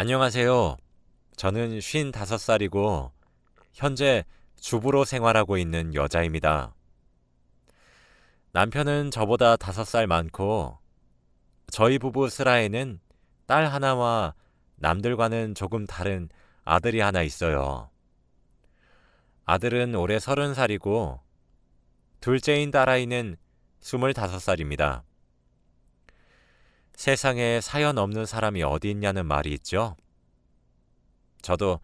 안녕하세요. 저는 55살이고 현재 주부로 생활하고 있는 여자입니다. 남편은 저보다 5살 많고 저희 부부 슬하에는 딸 하나와 남들과는 조금 다른 아들이 하나 있어요. 아들은 올해 30살이고 둘째인 딸아이는 25살입니다. 세상에 사연 없는 사람이 어디 있냐는 말이 있죠? 저도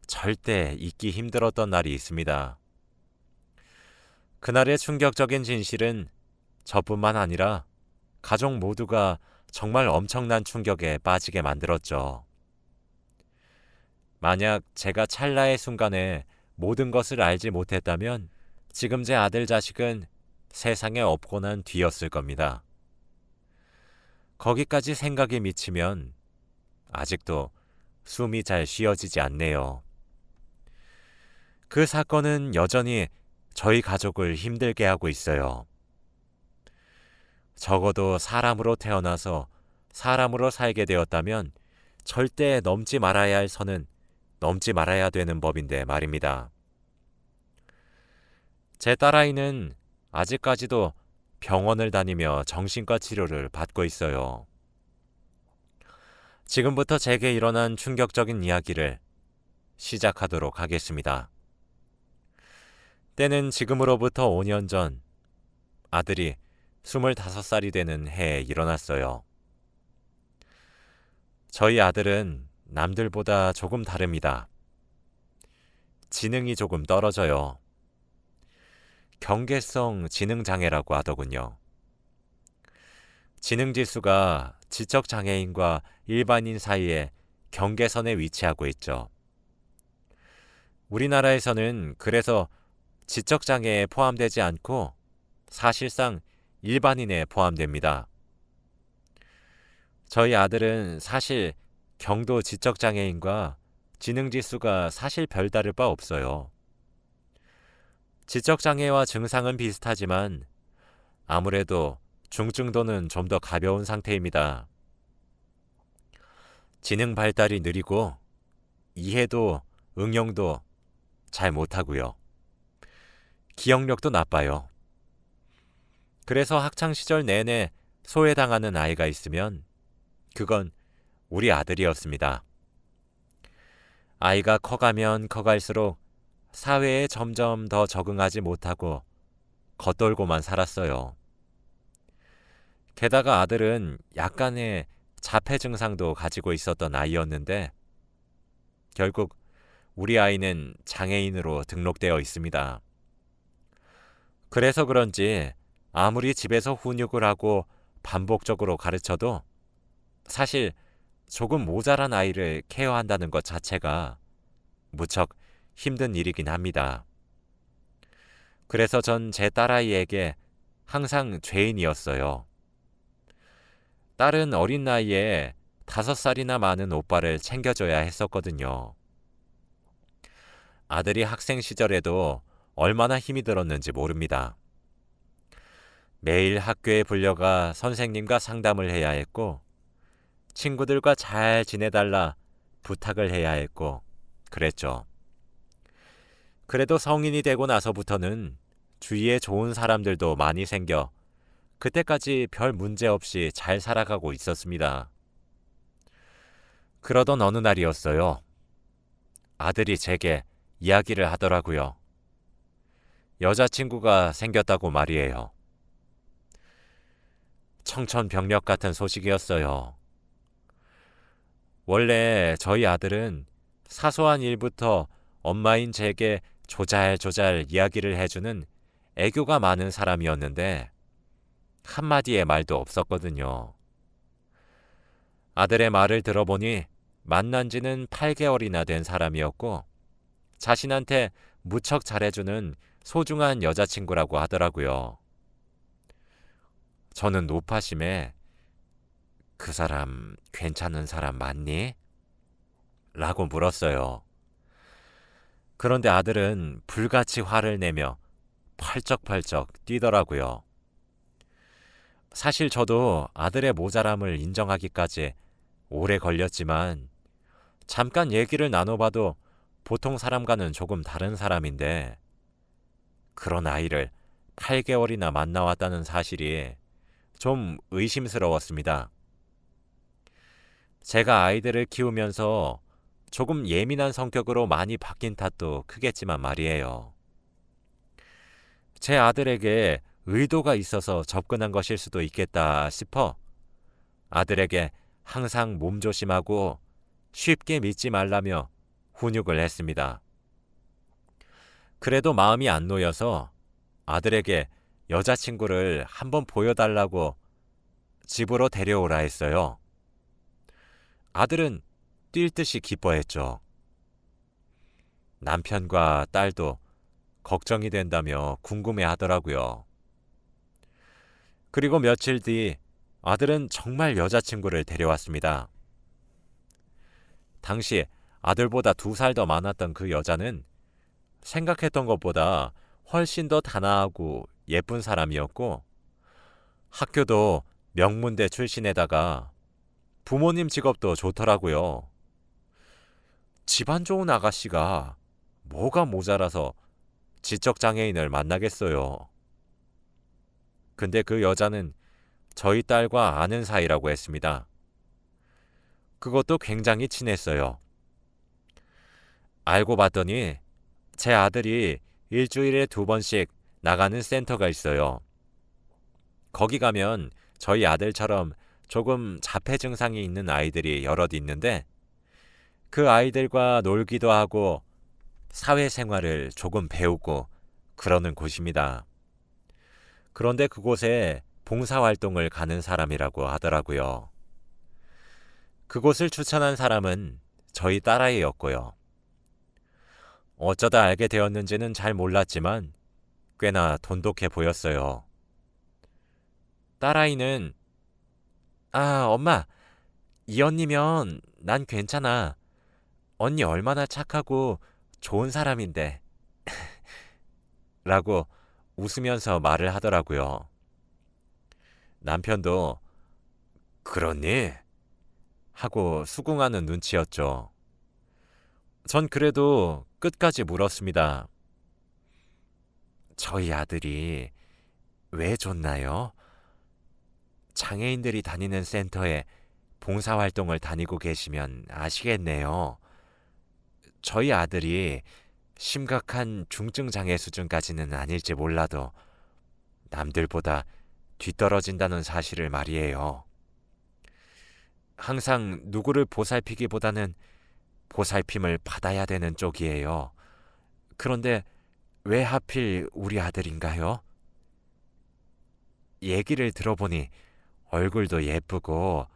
절대 잊기 힘들었던 날이 있습니다. 그날의 충격적인 진실은 저뿐만 아니라 가족 모두가 정말 엄청난 충격에 빠지게 만들었죠. 만약 제가 찰나의 순간에 모든 것을 알지 못했다면 지금 제 아들 자식은 세상에 없고 난 뒤였을 겁니다. 거기까지 생각이 미치면 아직도 숨이 잘 쉬어지지 않네요. 그 사건은 여전히 저희 가족을 힘들게 하고 있어요. 적어도 사람으로 태어나서 사람으로 살게 되었다면 절대 넘지 말아야 할 선은 넘지 말아야 되는 법인데 말입니다. 제 딸아이는 아직까지도 병원을 다니며 정신과 치료를 받고 있어요. 지금부터 제게 일어난 충격적인 이야기를 시작하도록 하겠습니다. 때는 지금으로부터 5년 전 아들이 25살이 되는 해에 일어났어요. 저희 아들은 남들보다 조금 다릅니다. 지능이 조금 떨어져요. 경계성 지능장애라고 하더군요. 지능지수가 지적장애인과 일반인 사이에 경계선에 위치하고 있죠. 우리나라에서는 그래서 지적장애에 포함되지 않고 사실상 일반인에 포함됩니다. 저희 아들은 사실 경도 지적장애인과 지능지수가 사실 별다를 바 없어요. 지적장애와 증상은 비슷하지만 아무래도 중증도는 좀 더 가벼운 상태입니다. 지능 발달이 느리고 이해도 응용도 잘 못하고요. 기억력도 나빠요. 그래서 학창시절 내내 소외당하는 아이가 있으면 그건 우리 아들이었습니다. 아이가 커가면 커갈수록 사회에 점점 더 적응하지 못하고 겉돌고만 살았어요. 게다가 아들은 약간의 자폐 증상도 가지고 있었던 아이였는데 결국 우리 아이는 장애인으로 등록되어 있습니다. 그래서 그런지 아무리 집에서 훈육을 하고 반복적으로 가르쳐도 사실 조금 모자란 아이를 케어한다는 것 자체가 무척 힘든 일이긴 합니다. 그래서 전 제 딸아이에게 항상 죄인이었어요. 딸은 어린 나이에 5살이나 많은 오빠를 챙겨줘야 했었거든요. 아들이 학생 시절에도 얼마나 힘이 들었는지 모릅니다. 매일 학교에 불려가 선생님과 상담을 해야 했고 친구들과 잘 지내달라 부탁을 해야 했고 그랬죠. 그래도 성인이 되고 나서부터는 주위에 좋은 사람들도 많이 생겨 그때까지 별 문제 없이 잘 살아가고 있었습니다. 그러던 어느 날이었어요. 아들이 제게 이야기를 하더라고요. 여자친구가 생겼다고 말이에요. 청천벽력 같은 소식이었어요. 원래 저희 아들은 사소한 일부터 엄마인 제게 조잘조잘 이야기를 해주는 애교가 많은 사람이었는데 한마디의 말도 없었거든요. 아들의 말을 들어보니 만난 지는 8개월이나 된 사람이었고 자신한테 무척 잘해주는 소중한 여자친구라고 하더라고요. 저는 노파심에 그 사람 괜찮은 사람 맞니? 라고 물었어요. 그런데 아들은 불같이 화를 내며 펄쩍펄쩍 뛰더라고요. 사실 저도 아들의 모자람을 인정하기까지 오래 걸렸지만 잠깐 얘기를 나눠봐도 보통 사람과는 조금 다른 사람인데 그런 아이를 8개월이나 만나왔다는 사실이 좀 의심스러웠습니다. 제가 아이들을 키우면서 조금 예민한 성격으로 많이 바뀐 탓도 크겠지만 말이에요. 제 아들에게 의도가 있어서 접근한 것일 수도 있겠다 싶어 아들에게 항상 몸조심하고 쉽게 믿지 말라며 훈육을 했습니다. 그래도 마음이 안 놓여서 아들에게 여자친구를 한번 보여달라고 집으로 데려오라 했어요. 아들은 뛸 듯이 기뻐했죠. 남편과 딸도 걱정이 된다며 궁금해 하더라고요. 그리고 며칠 뒤 아들은 정말 여자친구를 데려왔습니다. 당시 아들보다 2살 더 많았던 그 여자는 생각했던 것보다 훨씬 더 단아하고 예쁜 사람이었고 학교도 명문대 출신에다가 부모님 직업도 좋더라고요. 집안 좋은 아가씨가 뭐가 모자라서 지적장애인을 만나겠어요. 근데 그 여자는 저희 딸과 아는 사이라고 했습니다. 그것도 굉장히 친했어요. 알고 봤더니 제 아들이 일주일에 2번씩 나가는 센터가 있어요. 거기 가면 저희 아들처럼 조금 자폐 증상이 있는 아이들이 여럿 있는데 그 아이들과 놀기도 하고 사회생활을 조금 배우고 그러는 곳입니다. 그런데 그곳에 봉사활동을 가는 사람이라고 하더라고요. 그곳을 추천한 사람은 저희 딸아이였고요. 어쩌다 알게 되었는지는 잘 몰랐지만 꽤나 돈독해 보였어요. 딸아이는 엄마, 이 언니면 난 괜찮아. 언니 얼마나 착하고 좋은 사람인데 라고 웃으면서 말을 하더라고요. 남편도 그렇니? 하고 수긍하는 눈치였죠. 전 그래도 끝까지 물었습니다. 저희 아들이 왜 좋나요? 장애인들이 다니는 센터에 봉사활동을 다니고 계시면 아시겠네요. 저희 아들이 심각한 중증장애 수준까지는 아닐지 몰라도 남들보다 뒤떨어진다는 사실을 말이에요. 항상 누구를 보살피기보다는 보살핌을 받아야 되는 쪽이에요. 그런데 왜 하필 우리 아들인가요? 얘기를 들어보니 얼굴도 예쁘고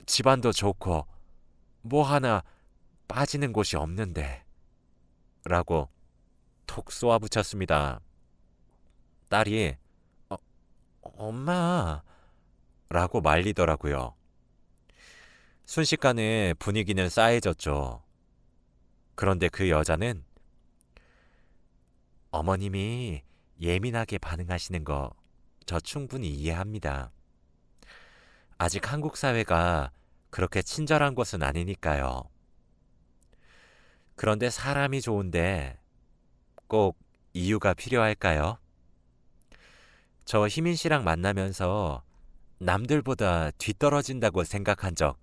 집안도 좋고 뭐 하나 빠지는 곳이 없는데 라고 톡 쏘아붙였습니다. 딸이 엄마 라고 말리더라고요. 순식간에 분위기는 싸해졌죠. 그런데 그 여자는 어머님이 예민하게 반응하시는 거 저 충분히 이해합니다. 아직 한국 사회가 그렇게 친절한 곳은 아니니까요. 그런데 사람이 좋은데 꼭 이유가 필요할까요? 저 희민 씨랑 만나면서 남들보다 뒤떨어진다고 생각한 적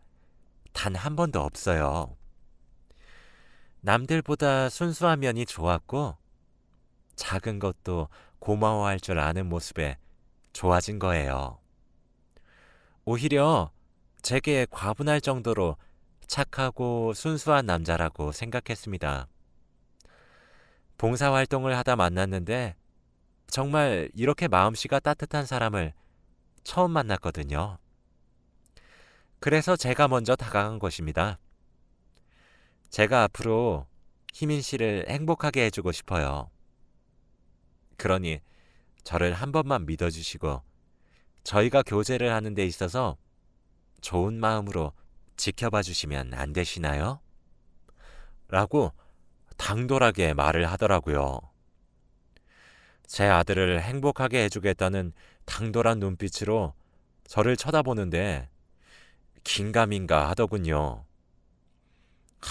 단 한 번도 없어요. 남들보다 순수한 면이 좋았고 작은 것도 고마워할 줄 아는 모습에 좋아진 거예요. 오히려 제게 과분할 정도로 착하고 순수한 남자라고 생각했습니다. 봉사활동을 하다 만났는데 정말 이렇게 마음씨가 따뜻한 사람을 처음 만났거든요. 그래서 제가 먼저 다가간 것입니다. 제가 앞으로 희민 씨를 행복하게 해주고 싶어요. 그러니 저를 한 번만 믿어주시고 저희가 교제를 하는 데 있어서 좋은 마음으로 지켜봐 주시면 안 되시나요? 라고 당돌하게 말을 하더라고요. 제 아들을 행복하게 해주겠다는 당돌한 눈빛으로 저를 쳐다보는데 긴가민가 하더군요.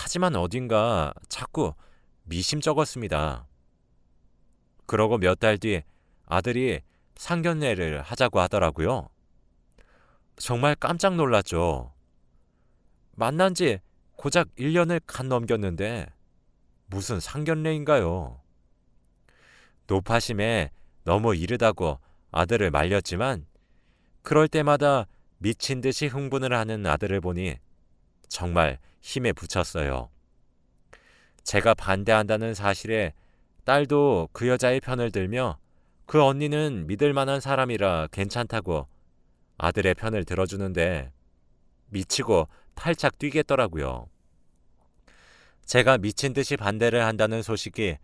하지만 어딘가 자꾸 미심쩍었습니다. 그러고 몇 달 뒤 아들이 상견례를 하자고 하더라고요. 정말 깜짝 놀랐죠. 만난 지 고작 1년을 간 넘겼는데 무슨 상견례인가요? 노파심에 너무 이르다고 아들을 말렸지만 그럴 때마다 미친 듯이 흥분을 하는 아들을 보니 정말 힘에 부쳤어요. 제가 반대한다는 사실에 딸도 그 여자의 편을 들며 그 언니는 믿을 만한 사람이라 괜찮다고 아들의 편을 들어주는데 미치고 팔짝 뛰겠더라고요. 제가 미친 듯이 반대를 한다는 소식이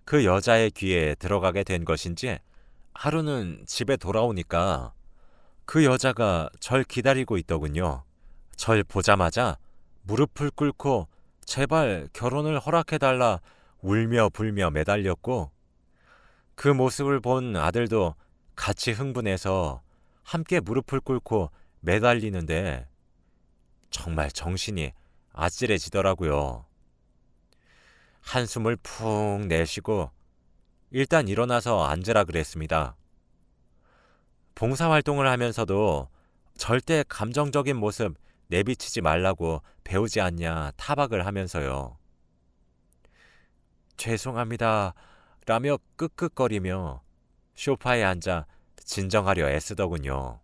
그 여자의 귀에 들어가게 된 것인지 하루는 집에 돌아오니까 그 여자가 절 기다리고 있더군요. 절 보자마자 무릎을 꿇고 제발 결혼을 허락해달라 울며 불며 매달렸고 그 모습을 본 아들도 같이 흥분해서 함께 무릎을 꿇고 매달리는데 정말 정신이 아찔해지더라고요. 한숨을 푹 내쉬고 일단 일어나서 앉으라 그랬습니다. 봉사활동을 하면서도 절대 감정적인 모습 내비치지 말라고 배우지 않냐 타박을 하면서요. 죄송합니다 라며 끄끄거리며 소파에 앉아 진정하려 애쓰더군요.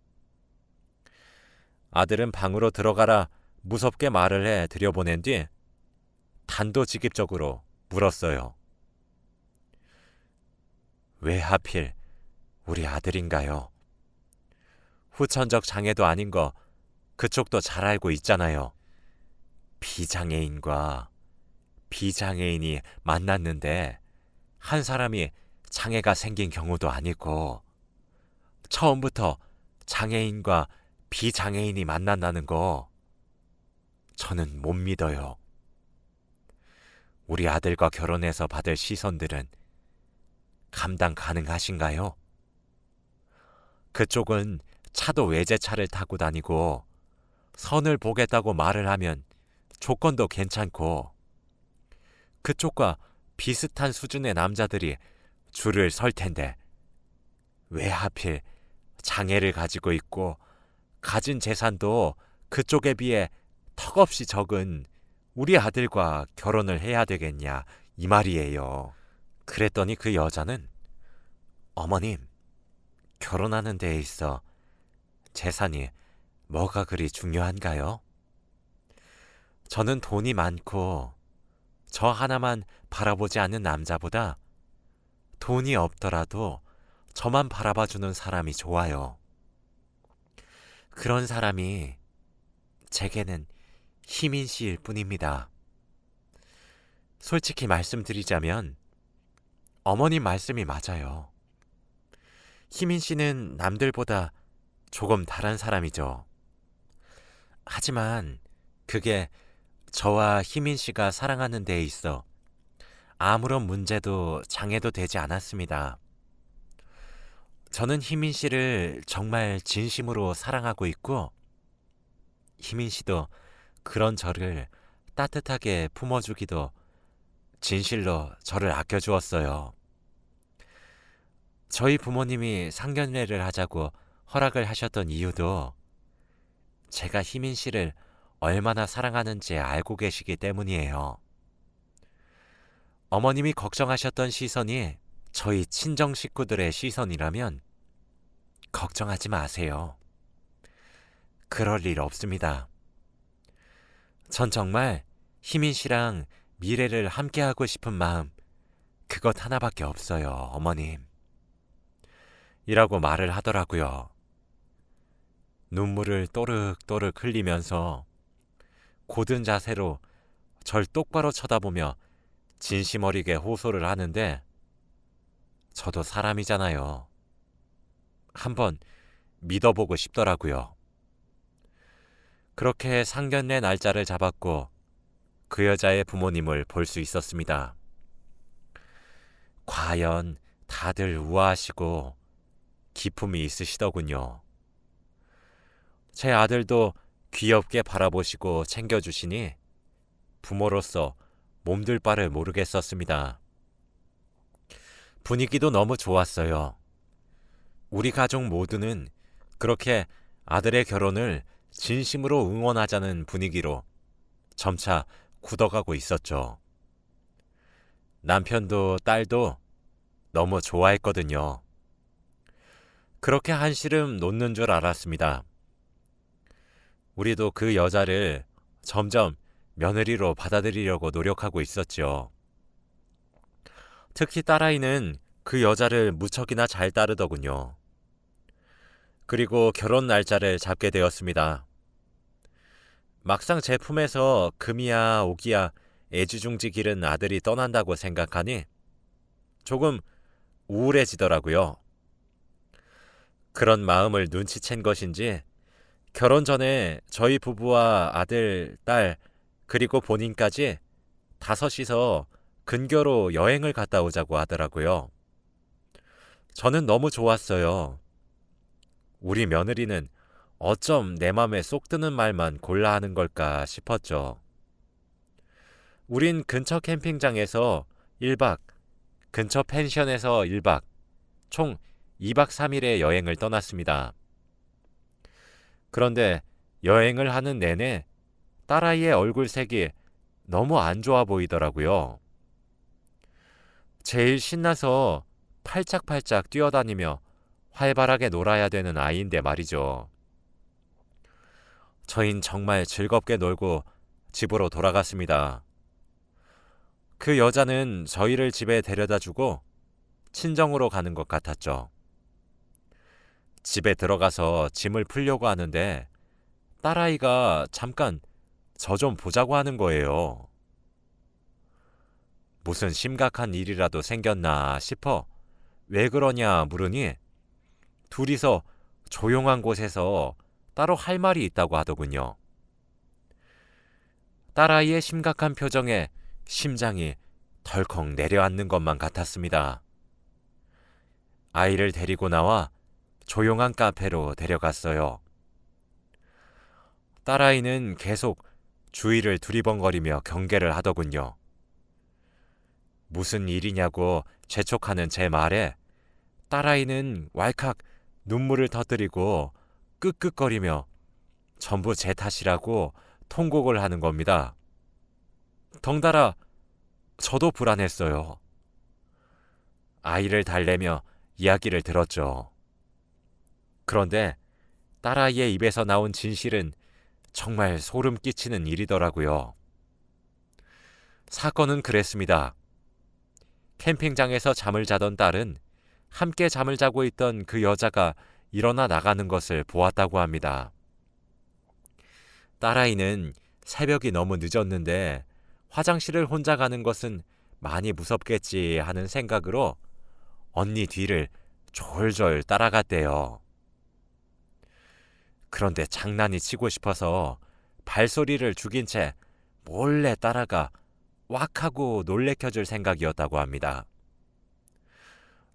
아들은 방으로 들어가라 무섭게 말을 해 들여보낸 뒤 단도직입적으로 물었어요. 왜 하필 우리 아들인가요? 후천적 장애도 아닌 거 그쪽도 잘 알고 있잖아요. 비장애인과 비장애인이 만났는데 한 사람이 장애가 생긴 경우도 아니고 처음부터 장애인과 비장애인이 만난다는 거 저는 못 믿어요. 우리 아들과 결혼해서 받을 시선들은 감당 가능하신가요? 그쪽은 차도 외제차를 타고 다니고 선을 보겠다고 말을 하면 조건도 괜찮고 그쪽과 비슷한 수준의 남자들이 줄을 설 텐데 왜 하필 장애를 가지고 있고 가진 재산도 그쪽에 비해 턱없이 적은 우리 아들과 결혼을 해야 되겠냐 이 말이에요. 그랬더니 그 여자는 어머님, 결혼하는 데에 있어 재산이 뭐가 그리 중요한가요? 저는 돈이 많고 저 하나만 바라보지 않는 남자보다 돈이 없더라도 저만 바라봐주는 사람이 좋아요. 그런 사람이 제게는 희민 씨일 뿐입니다. 솔직히 말씀드리자면 어머님 말씀이 맞아요. 희민 씨는 남들보다 조금 다른 사람이죠. 하지만 그게 저와 희민 씨가 사랑하는 데에 있어 아무런 문제도 장애도 되지 않았습니다. 저는 희민 씨를 정말 진심으로 사랑하고 있고 희민 씨도 그런 저를 따뜻하게 품어주기도 진실로 저를 아껴주었어요. 저희 부모님이 상견례를 하자고 허락을 하셨던 이유도 제가 희민 씨를 얼마나 사랑하는지 알고 계시기 때문이에요. 어머님이 걱정하셨던 시선이 저희 친정 식구들의 시선이라면 걱정하지 마세요. 그럴 일 없습니다. 전 정말 희민 씨랑 미래를 함께하고 싶은 마음 그것 하나밖에 없어요, 어머님. 이라고 말을 하더라고요. 눈물을 또르륵또르륵 흘리면서 고든 자세로 절 똑바로 쳐다보며 진심 어리게 호소를 하는데 저도 사람이잖아요. 한번 믿어보고 싶더라고요. 그렇게 상견례 날짜를 잡았고 그 여자의 부모님을 볼 수 있었습니다. 과연 다들 우아하시고 기품이 있으시더군요. 제 아들도 귀엽게 바라보시고 챙겨주시니 부모로서 몸둘 바를 모르겠었습니다. 분위기도 너무 좋았어요. 우리 가족 모두는 그렇게 아들의 결혼을 진심으로 응원하자는 분위기로 점차 굳어가고 있었죠. 남편도 딸도 너무 좋아했거든요. 그렇게 한시름 놓는 줄 알았습니다. 우리도 그 여자를 점점 며느리로 받아들이려고 노력하고 있었죠. 특히 딸아이는 그 여자를 무척이나 잘 따르더군요. 그리고 결혼 날짜를 잡게 되었습니다. 막상 제품에서 금이야 오기야 애지중지 기른 아들이 떠난다고 생각하니 조금 우울해지더라고요. 그런 마음을 눈치챈 것인지 결혼 전에 저희 부부와 아들, 딸, 그리고 본인까지 다섯이서 근교로 여행을 갔다 오자고 하더라고요. 저는 너무 좋았어요. 우리 며느리는 어쩜 내 맘에 쏙 드는 말만 골라 하는 걸까 싶었죠. 우린 근처 캠핑장에서 1박, 근처 펜션에서 1박, 총 2박 3일의 여행을 떠났습니다. 그런데 여행을 하는 내내 딸아이의 얼굴색이 너무 안 좋아 보이더라고요. 제일 신나서 팔짝팔짝 뛰어다니며 활발하게 놀아야 되는 아이인데 말이죠. 저흰 정말 즐겁게 놀고 집으로 돌아갔습니다. 그 여자는 저희를 집에 데려다주고 친정으로 가는 것 같았죠. 집에 들어가서 짐을 풀려고 하는데 딸아이가 잠깐 저 좀 보자고 하는 거예요. 무슨 심각한 일이라도 생겼나 싶어 왜 그러냐 물으니 둘이서 조용한 곳에서 따로 할 말이 있다고 하더군요. 딸아이의 심각한 표정에 심장이 덜컥 내려앉는 것만 같았습니다. 아이를 데리고 나와 조용한 카페로 데려갔어요. 딸아이는 계속 주위를 두리번거리며 경계를 하더군요. 무슨 일이냐고 재촉하는 제 말에 딸아이는 왈칵 눈물을 터뜨리고 끄끄거리며 전부 제 탓이라고 통곡을 하는 겁니다. 덩달아 저도 불안했어요. 아이를 달래며 이야기를 들었죠. 그런데 딸아이의 입에서 나온 진실은 정말 소름 끼치는 일이더라고요. 사건은 그랬습니다. 캠핑장에서 잠을 자던 딸은 함께 잠을 자고 있던 그 여자가 일어나 나가는 것을 보았다고 합니다. 딸아이는 새벽이 너무 늦었는데 화장실을 혼자 가는 것은 많이 무섭겠지 하는 생각으로 언니 뒤를 졸졸 따라갔대요. 그런데 장난이 치고 싶어서 발소리를 죽인 채 몰래 따라가 왁 하고 놀래켜줄 생각이었다고 합니다.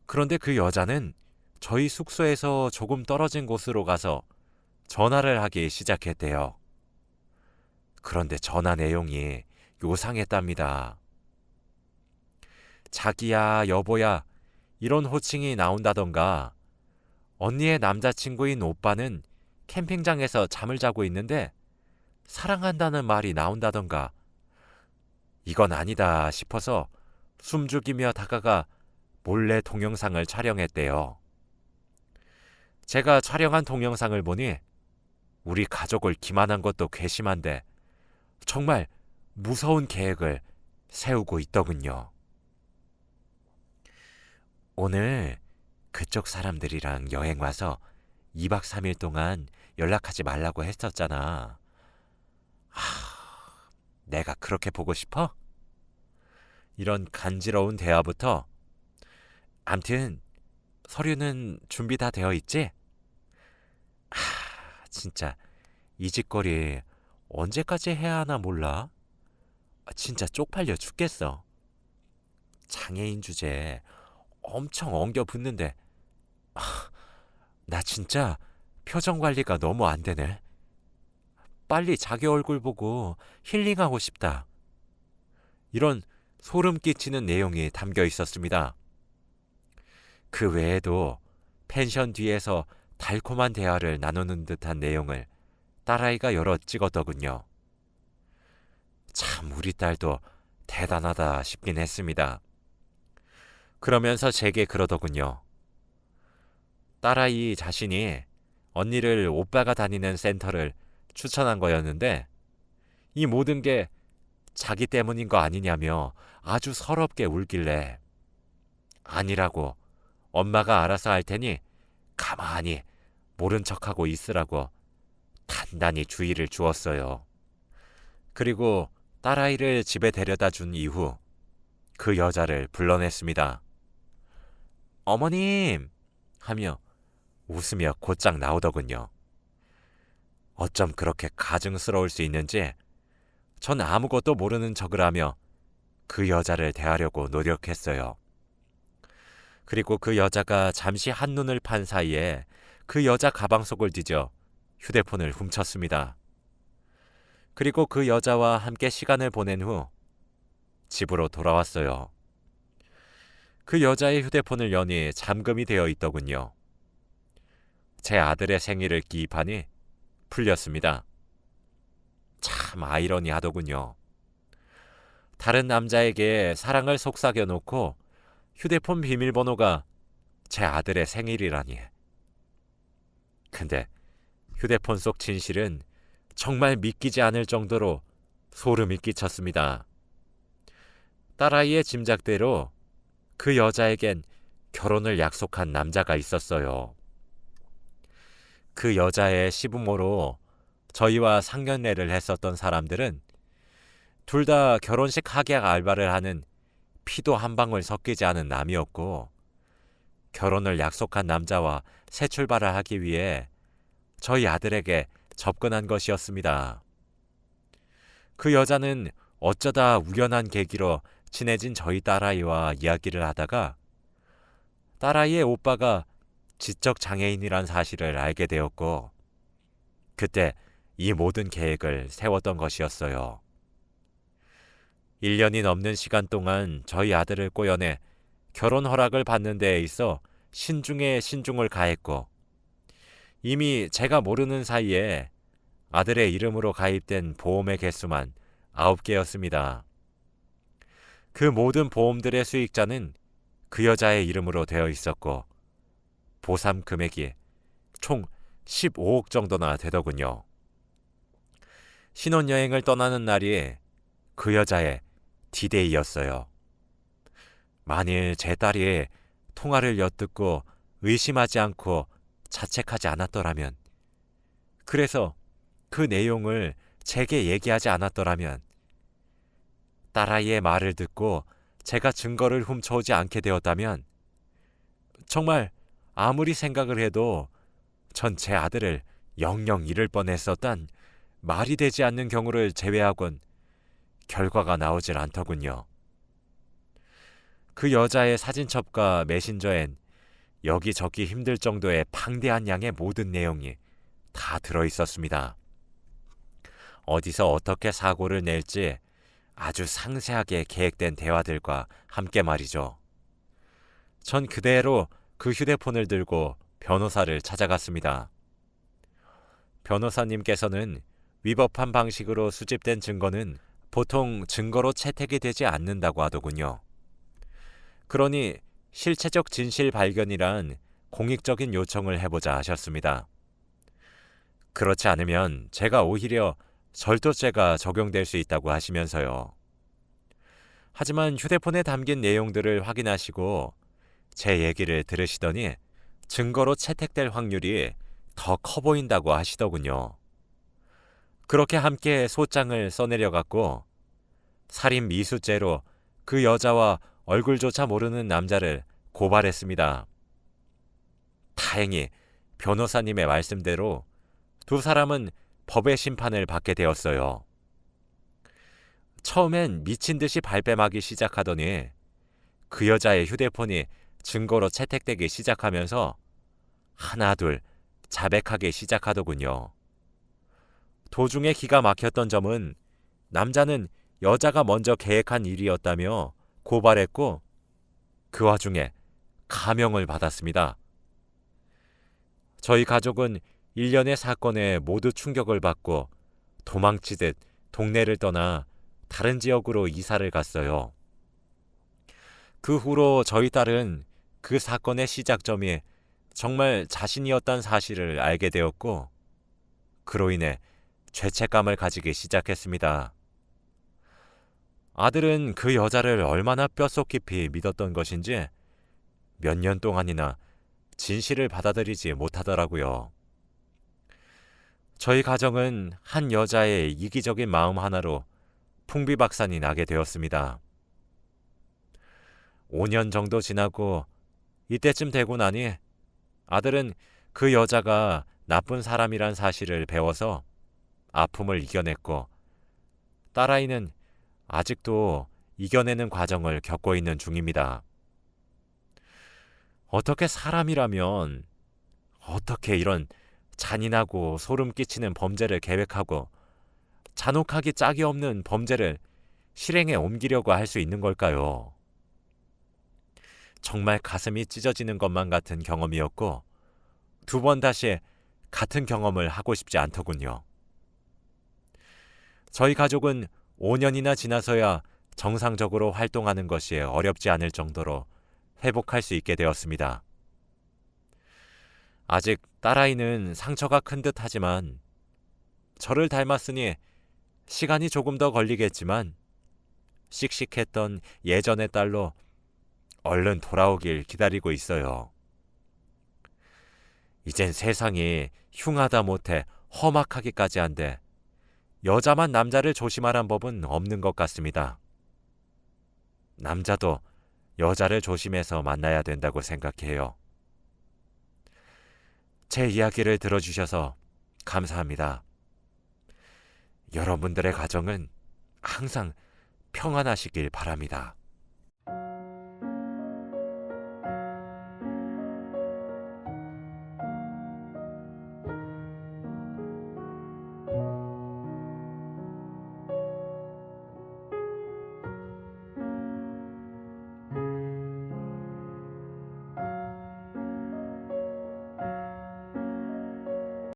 그런데 그 여자는 저희 숙소에서 조금 떨어진 곳으로 가서 전화를 하기 시작했대요. 그런데 전화 내용이 요상했답니다. 자기야, 여보야 이런 호칭이 나온다던가 언니의 남자친구인 오빠는 캠핑장에서 잠을 자고 있는데 사랑한다는 말이 나온다던가 이건 아니다 싶어서 숨죽이며 다가가 몰래 동영상을 촬영했대요. 제가 촬영한 동영상을 보니 우리 가족을 기만한 것도 괘씸한데 정말 무서운 계획을 세우고 있더군요. 오늘 그쪽 사람들이랑 여행 와서 2박 3일 동안 연락하지 말라고 했었잖아. 내가 그렇게 보고 싶어? 이런 간지러운 대화부터 암튼 서류는 준비 다 되어 있지? 진짜 이 짓거리 언제까지 해야 하나 몰라? 진짜 쪽팔려 죽겠어. 장애인 주제에 엄청 엉겨 붙는데 나 진짜 표정 관리가 너무 안 되네. 빨리 자기 얼굴 보고 힐링하고 싶다. 이런 소름 끼치는 내용이 담겨 있었습니다. 그 외에도 펜션 뒤에서 달콤한 대화를 나누는 듯한 내용을 딸아이가 여러 찍었더군요. 참 우리 딸도 대단하다 싶긴 했습니다. 그러면서 제게 그러더군요. 딸아이 자신이 언니를 오빠가 다니는 센터를 추천한 거였는데 이 모든 게 자기 때문인 거 아니냐며 아주 서럽게 울길래 아니라고 엄마가 알아서 할 테니 가만히 모른 척하고 있으라고 단단히 주의를 주었어요. 그리고 딸아이를 집에 데려다 준 이후 그 여자를 불러냈습니다. 어머님! 하며 웃으며 곧장 나오더군요. 어쩜 그렇게 가증스러울 수 있는지 전 아무것도 모르는 척을 하며 그 여자를 대하려고 노력했어요. 그리고 그 여자가 잠시 한눈을 판 사이에 그 여자 가방 속을 뒤져 휴대폰을 훔쳤습니다. 그리고 그 여자와 함께 시간을 보낸 후 집으로 돌아왔어요. 그 여자의 휴대폰을 여니 잠금이 되어 있더군요. 제 아들의 생일을 기입하니 풀렸습니다. 참 아이러니하더군요. 다른 남자에게 사랑을 속삭여 놓고 휴대폰 비밀번호가 제 아들의 생일이라니. 근데 휴대폰 속 진실은 정말 믿기지 않을 정도로 소름이 끼쳤습니다. 딸아이의 짐작대로 그 여자에겐 결혼을 약속한 남자가 있었어요. 그 여자의 시부모로 저희와 상견례를 했었던 사람들은 둘 다 결혼식 하객 알바를 하는 피도 한 방울 섞이지 않은 남이었고 결혼을 약속한 남자와 새 출발을 하기 위해 저희 아들에게 접근한 것이었습니다. 그 여자는 어쩌다 우연한 계기로 친해진 저희 딸아이와 이야기를 하다가 딸아이의 오빠가 지적 장애인이란 사실을 알게 되었고 그때 이 모든 계획을 세웠던 것이었어요. 1년이 넘는 시간 동안 저희 아들을 꼬여내 결혼 허락을 받는 데에 있어 신중에 신중을 가했고 이미 제가 모르는 사이에 아들의 이름으로 가입된 보험의 개수만 9개였습니다. 그 모든 보험들의 수익자는 그 여자의 이름으로 되어 있었고 보상 금액이 총 15억 정도나 되더군요. 신혼여행을 떠나는 날이 그 여자의 디데이였어요. 만일 제 딸이 통화를 엿듣고 의심하지 않고 자책하지 않았더라면, 그래서 그 내용을 제게 얘기하지 않았더라면, 딸아이의 말을 듣고 제가 증거를 훔쳐오지 않게 되었다면 정말 아무리 생각을 해도 전 제 아들을 영영 잃을 뻔했었단 말이 되지 않는 경우를 제외하곤 결과가 나오질 않더군요. 그 여자의 사진첩과 메신저엔 여기저기 힘들 정도의 방대한 양의 모든 내용이 다 들어있었습니다. 어디서 어떻게 사고를 낼지 아주 상세하게 계획된 대화들과 함께 말이죠. 전 그대로 그 휴대폰을 들고 변호사를 찾아갔습니다. 변호사님께서는 위법한 방식으로 수집된 증거는 보통 증거로 채택이 되지 않는다고 하더군요. 그러니 실체적 진실 발견이란 공익적인 요청을 해보자 하셨습니다. 그렇지 않으면 제가 오히려 절도죄가 적용될 수 있다고 하시면서요. 하지만 휴대폰에 담긴 내용들을 확인하시고 제 얘기를 들으시더니 증거로 채택될 확률이 더 커 보인다고 하시더군요. 그렇게 함께 소장을 써내려갔고 살인 미수죄로 그 여자와 얼굴조차 모르는 남자를 고발했습니다. 다행히 변호사님의 말씀대로 두 사람은 법의 심판을 받게 되었어요. 처음엔 미친 듯이 발뺌하기 시작하더니 그 여자의 휴대폰이 증거로 채택되기 시작하면서 하나둘 자백하기 시작하더군요. 도중에 기가 막혔던 점은 남자는 여자가 먼저 계획한 일이었다며 고발했고 그 와중에 감형을 받았습니다. 저희 가족은 일련의 사건에 모두 충격을 받고 도망치듯 동네를 떠나 다른 지역으로 이사를 갔어요. 그 후로 저희 딸은 그 사건의 시작점이 정말 자신이었다는 사실을 알게 되었고 그로 인해 죄책감을 가지기 시작했습니다. 아들은 그 여자를 얼마나 뼛속 깊이 믿었던 것인지 몇 년 동안이나 진실을 받아들이지 못하더라고요. 저희 가정은 한 여자의 이기적인 마음 하나로 풍비박산이 나게 되었습니다. 5년 정도 지나고 이때쯤 되고 나니 아들은 그 여자가 나쁜 사람이란 사실을 배워서 아픔을 이겨냈고 딸아이는 아직도 이겨내는 과정을 겪고 있는 중입니다. 어떻게 사람이라면 어떻게 이런 잔인하고 소름 끼치는 범죄를 계획하고 잔혹하기 짝이 없는 범죄를 실행에 옮기려고 할 수 있는 걸까요? 정말 가슴이 찢어지는 것만 같은 경험이었고 두 번 다시 같은 경험을 하고 싶지 않더군요. 저희 가족은 5년이나 지나서야 정상적으로 활동하는 것이 어렵지 않을 정도로 회복할 수 있게 되었습니다. 아직 딸아이는 상처가 큰 듯 하지만 저를 닮았으니 시간이 조금 더 걸리겠지만 씩씩했던 예전의 딸로 얼른 돌아오길 기다리고 있어요. 이젠 세상이 흉하다 못해 험악하기까지 한데 여자만 남자를 조심하란 법은 없는 것 같습니다. 남자도 여자를 조심해서 만나야 된다고 생각해요. 제 이야기를 들어주셔서 감사합니다. 여러분들의 가정은 항상 평안하시길 바랍니다.